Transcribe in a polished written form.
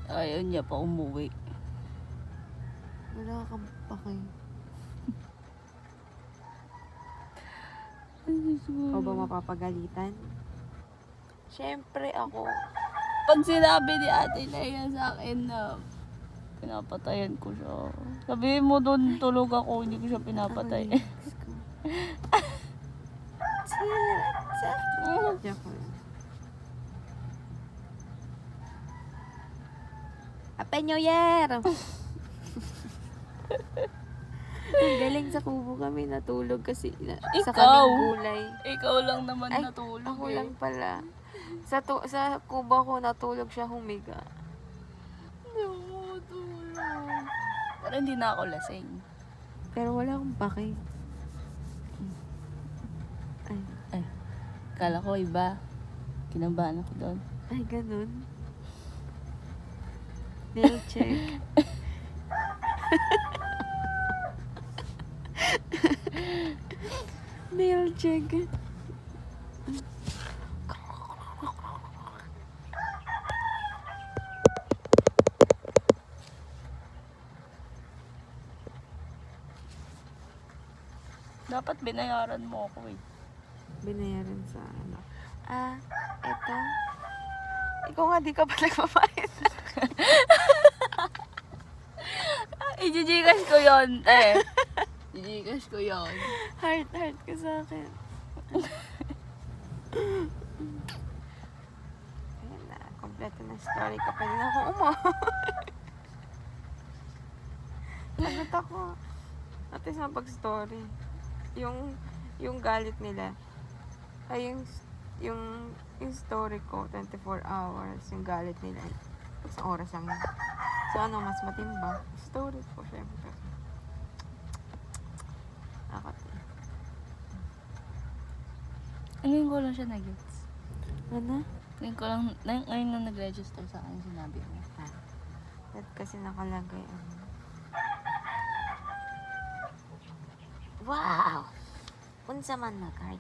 Ayaw niya pa umuwi. Wala kang pake. Ikaw ba mapapagalitan? Siyempre ako. Pag sinabi ni Ate Leia sa akin na pinapatayan ko siya. Sabihin mo doon tulog ako, hindi ko siya pinapatay. Joke lang. Happy New Year! Ang galing sa kubo kami natulog kasi sa Ikaw? kaming gulay. Ikaw lang naman Ay, natulog ako eh. lang pala. Sa kubo ko natulog siya humiga. Hindi mo tulog. Pero hindi na ako lasing. Pero wala akong pake. Ay, Ay, kala ko iba. Kinabahan ako doon. ay ganun. Nail check. Nail check. Dapat binayaran mo ako eh. Binayaran sa ano. Eto. Ikaw nga di ka pa nagpapalit. I-gcash ko yun, eh. I-gcash ko yun. Heart ka sa akin. Ayan na, kompleto na story ka. Pwede na akong Sagot ako. At isang pag-story. Yung galit nila. Ay, yung story ko, 24 hours. Yung galit nila. Isang oras lang yun. So, ano, mas matimba? Story ko, syempre. Ako. Ngayon ko lang siya nag-gets. Ano? Ngayon lang nag-register sa akin yung sinabi mo. That kasi nakalagay ano. Wow! Unsa man na card